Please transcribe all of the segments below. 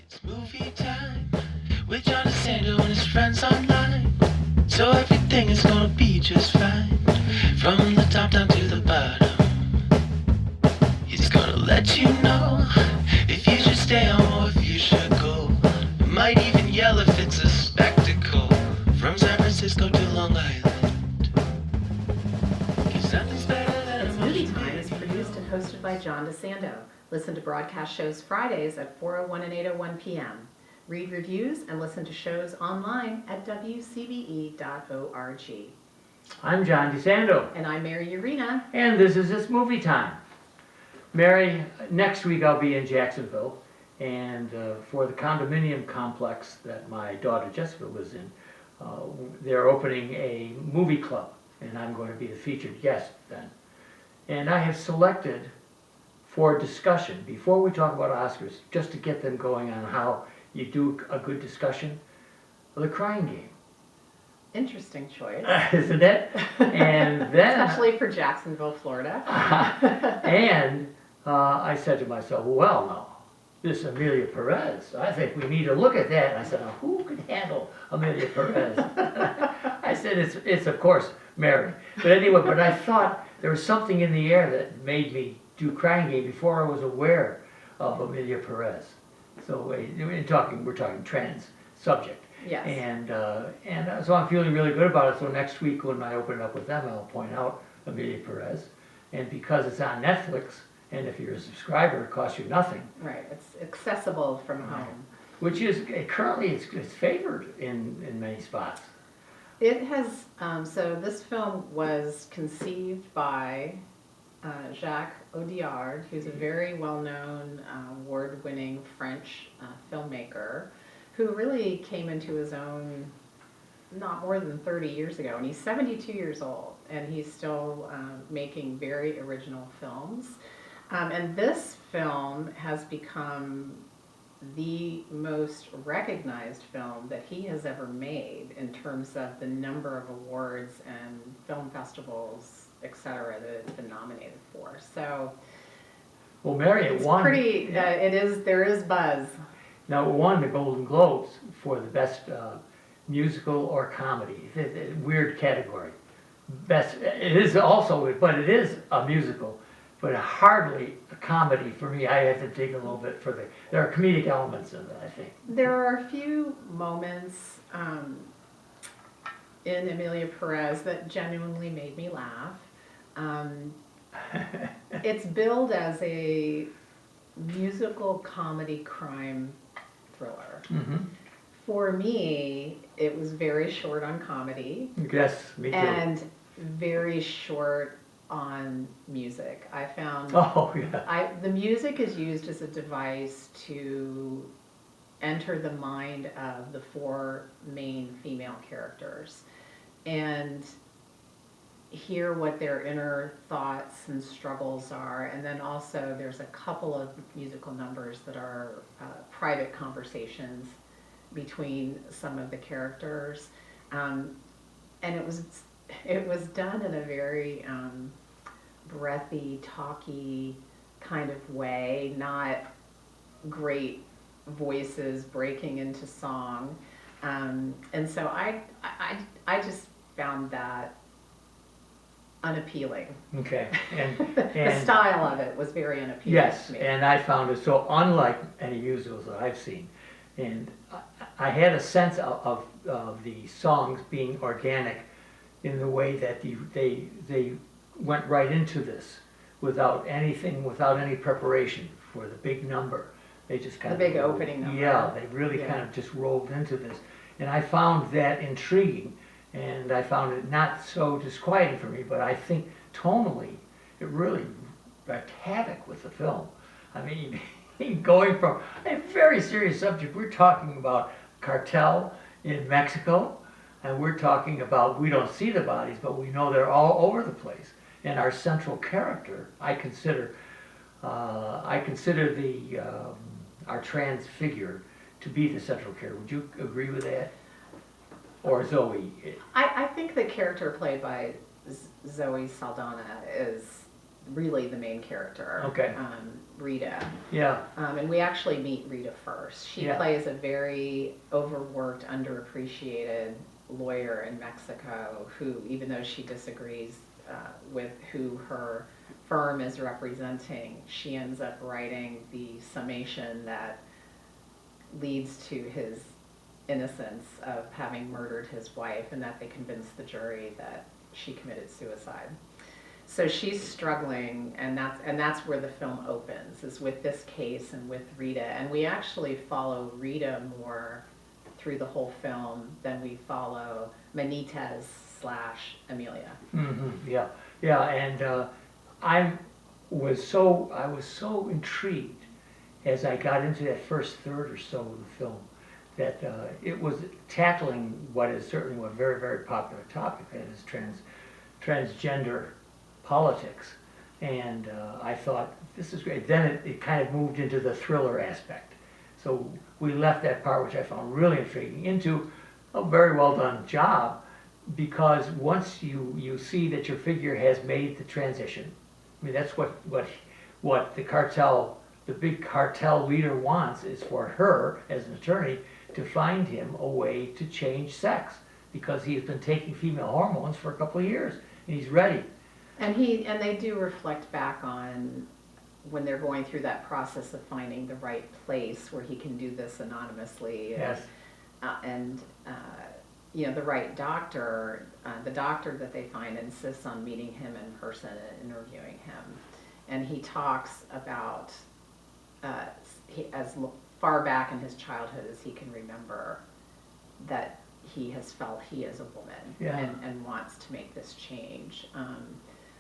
It's movie time with John DeSando and his friends online. So everything is gonna be just fine. From the top down to the bottom. He's gonna let you know if you should stay home or if you should go. Might even yell if it's a spectacle. From San Francisco to Long Island. 'Cause nothing's better than It's Movie Time is produced and hosted by John DeSando. Listen to broadcast shows Fridays at 4:01 and 8:01 p.m. Read reviews and listen to shows online at WCBE.org. I'm John DeSando, And I'm Mary Yerina. and this is It's Movie Time. Mary, next week I'll be in Jacksonville, and for the condominium complex that my daughter Jessica lives in, they're opening a movie club, and I'm going to be the featured guest then. And I have selected for discussion, before we talk about Oscars, just to get them going on how you do a good discussion, The Crying Game. Interesting choice. Isn't it? And then, Especially for Jacksonville, Florida. and I said to myself, well, no, this Emilia Perez, I think we need to look at that. And I said, now, who could handle Emilia Perez? I said, it's of course Mary. But anyway, but I thought there was something in the air that made me do Crying Game before I was aware of Emilia Perez. So we're talking trans subject. Yes. And so I'm feeling really good about it. So next week when I open it up with them, I'll point out Emilia Perez. And because it's on Netflix, and if you're a subscriber, it costs you nothing. Right, it's accessible from home. Which is, currently it's favored in many spots. It has, so this film was conceived by Jacques Audiard, who's a very well-known, award-winning French filmmaker, who really came into his own not more than 30 years ago, and he's 72 years old, and he's still making very original films. And this film has become the most recognized film that he has ever made in terms of the number of awards and film festivals, etc., that it's been nominated for. So, Well, Mary, it won. pretty. There is buzz. Now, it won the Golden Globes for the best musical or comedy. Weird category. Best. It is also, but it is a musical, but hardly a comedy for me. I have to dig a little bit further. There are comedic elements in it, I think. There are a few moments in Emilia Perez that genuinely made me laugh. It's billed as a musical comedy crime thriller. Mm-hmm. For me, it was very short on comedy Yes, me too. and very short on music. I found Oh, yeah. the music is used as a device to enter the mind of the four main female characters and hear what their inner thoughts and struggles are. And then also there's a couple of musical numbers that are private conversations between some of the characters. And it was done in a very breathy, talky kind of way, not great voices breaking into song. And so I just found that unappealing. Okay. And The style of it was very unappealing yes, to me. and I found it so unlike any musicals that I've seen. And I had a sense of the songs being organic in the way that they went right into this without any preparation for the big number. They just kind The of big opening number. Yeah, they really Yeah. kind of just rolled into this, and I found that intriguing, and I found it not so disquieting for me. But I think tonally, it really wreaked havoc with the film. I mean, going from a very serious subject, we're talking about cartel in Mexico, and we're talking about, we don't see the bodies, but we know they're all over the place. And our central character, I consider our trans figure to be the central character. Would you agree with that? Or Zoe? I think the character played by Zoe Saldana is really the main character. Okay. Rita. Yeah, And we actually meet Rita first. She Yeah. plays a very overworked, underappreciated lawyer in Mexico who, even though she disagrees with who her firm is representing, she ends up writing the summation that leads to his innocence of having murdered his wife, and that they convince the jury that she committed suicide. So she's struggling, and that's where the film opens, is with this case and with Rita. And we actually follow Rita more through the whole film than we follow Benitez/Emilia. yeah, yeah, and I was so intrigued as I got into that first third or so of the film that it was tackling what is certainly a very, very popular topic, that is transgender politics. And I thought, this is great. Then it kind of moved into the thriller aspect. So we left that part, which I found really intriguing, into a very well done job, because once you see that your figure has made the transition, I mean, that's what the cartel, the big cartel leader wants, is for her, as an attorney, to find him a way to change sex, because he's been taking female hormones for a couple of years, and he's ready. And they do reflect back on when they're going through that process of finding the right place where he can do this anonymously. Yes. And you know, the right doctor, the doctor that they find insists on meeting him in person and interviewing him. And he talks about, as far back in his childhood as he can remember, that he has felt he is a woman. Yeah. and wants to make this change.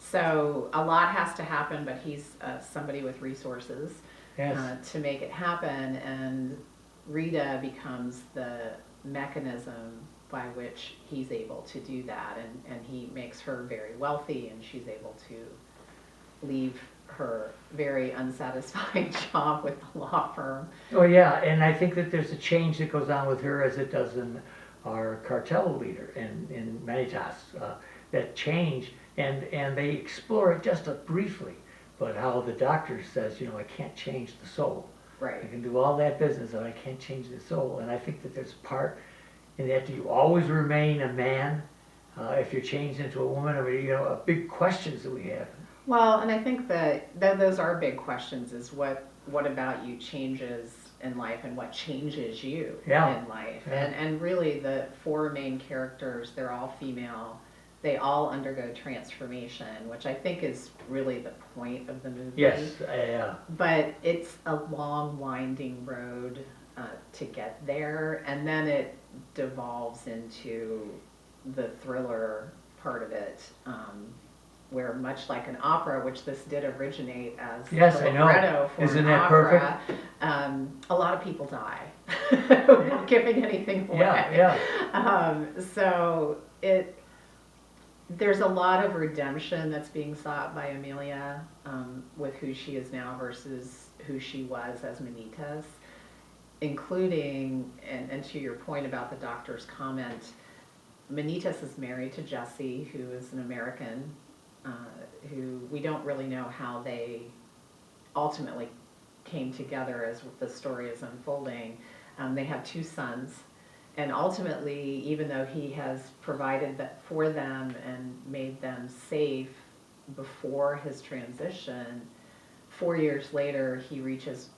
So a lot has to happen, but he's somebody with resources Yes. to make it happen, and Rita becomes the mechanism by which he's able to do that, and he makes her very wealthy, and she's able to leave her very unsatisfying job with the law firm. Oh yeah, and I think that there's a change that goes on with her as it does in our cartel leader in Manitas. That change, and they explore it just briefly, but how the doctor says, you know, I can't change the soul. Right. I can do all that business, but I can't change the soul. And I think that there's part in that. Do you always remain a man if you're changed into a woman? I mean, you know, big questions that we have. Well, and I think that those are big questions, is what about you changes in life, and what changes you Yeah. in life. Yeah. And really the four main characters, they're all female. They all undergo transformation, which I think is really the point of the movie. Yes, yeah. But it's a long, winding road to get there, and then it devolves into the thriller part of it, where, much like an opera, which this did originate as Yes, the I know. libretto for Isn't an that opera, a lot of people die without giving anything away. Yeah. So there's a lot of redemption that's being sought by Emilia with who she is now versus who she was as Manitas, including, and to your point about the doctor's comment, Manitas is married to Jesse, who is an American, who we don't really know how they ultimately came together as the story is unfolding. They have two sons. And ultimately, even though he has provided that for them and made them safe before his transition, 4 years later,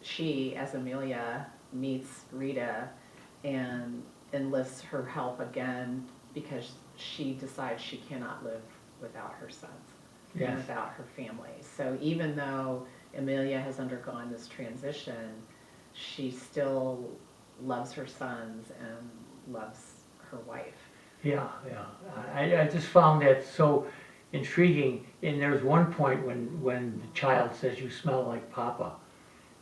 she, as Emilia, meets Rita and enlists her help again, because she decides she cannot live without her sons Yes. and without her family. So even though Emilia has undergone this transition, she still loves her sons and loves her wife. Yeah, yeah. I just found that so intriguing. And there's one point when the child says, "You smell like Papa."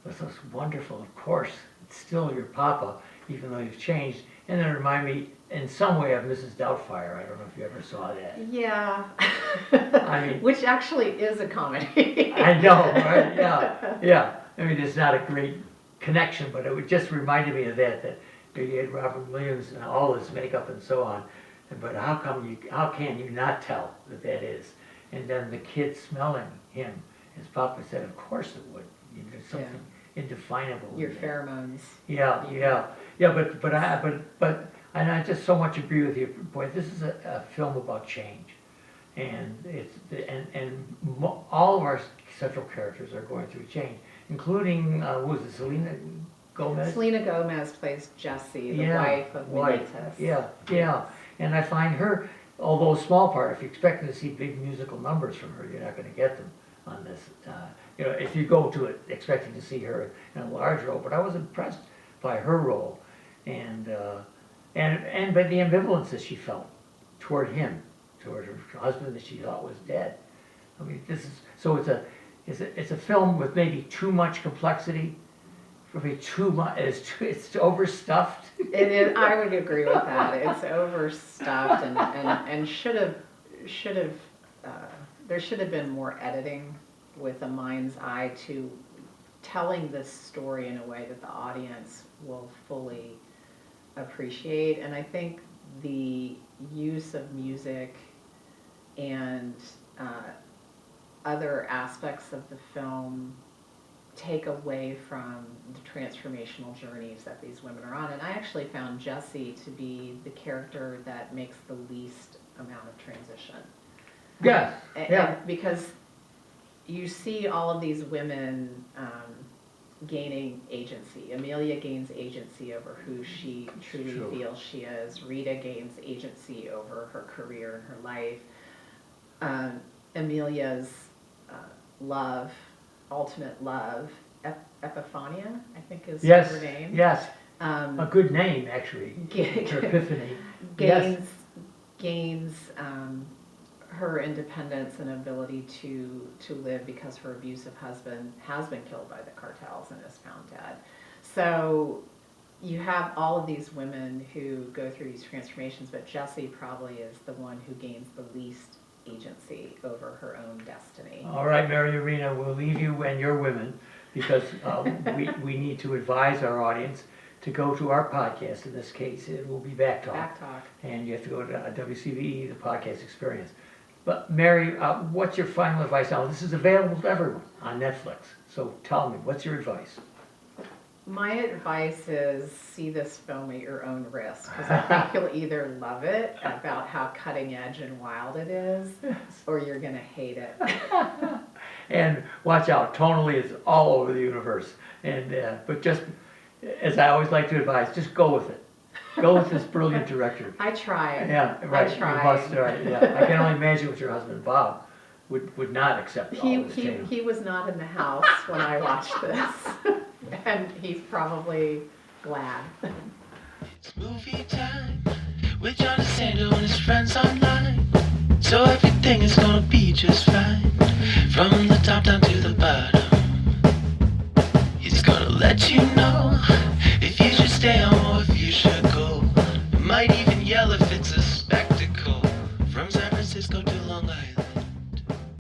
It was wonderful. Of course, it's still your Papa, even though you've changed. And it reminded me in some way of Mrs. Doubtfire. I don't know if you ever saw that. Yeah. I mean, which actually is a comedy. I know, right? Yeah, yeah. I mean, it's not a great connection, but it just reminded me of that you had Robert Williams and all his makeup and so on. But how can you not tell that is? and then the kid smelling him. His papa said, of course it would. There's something indefinable. Your in there. pheromones. Yeah. And I just so much agree with you. Boy, this is a film about change, and all of our central characters are going through change, including who was it, Selena Gomez? Selena Gomez plays Jessie, the wife of Benitez. Yeah. And I find her, although a small part, if you're expecting to see big musical numbers from her, you're not going to get them on this. If you go to it expecting to see her in a large role, but I was impressed by her role, and by the ambivalence that she felt toward him, toward her husband that she thought was dead. I mean, it's a film with maybe too much complexity, maybe too much. It's overstuffed. It is. I would agree with that. It's overstuffed and should have. There should have been more editing with a mind's eye to telling this story in a way that the audience will fully appreciate. And I think the use of music and other aspects of the film take away from the transformational journeys that these women are on. And I actually found Jessie to be the character that makes the least amount of transition. Yes. And because you see all of these women gaining agency. Emilia gains agency over who she truly feels she is. Rita gains agency over her career and her life. Emilia's love, ultimate love, Epiphania, I think is her name. Yes. A good name, actually. Her Epiphany. Gains her independence and ability to live because her abusive husband has been killed by the cartels and is found dead. So you have all of these women who go through these transformations, but Jessie probably is the one who gains the least agency over her own destiny. All right, Mary Yerina, we'll leave you and your women because we need to advise our audience to go to our podcast. In this case, it will be Back Talk. Back Talk. And you have to go to WCBE, the podcast experience. But Mary, what's your final advice? Now, this is available to everyone on Netflix. So tell me, what's your advice? My advice is see this film at your own risk, because I think you'll either love it about how cutting edge and wild it is, or you're going to hate it. And watch out, tonally it's all over the universe. And but just, as I always like to advise, just go with it. Go with this brilliant director. I try. Yeah, right. I try. You must, right, yeah. I can only imagine what your husband, Bob, would not accept all this tale. He was not in the house when I watched this, and he's probably glad. It's movie time with John DeSando and his friends online. So everything is gonna be just fine. From the top down to the bottom. He's gonna let you know if you should stay home or if you should go. Might even yell if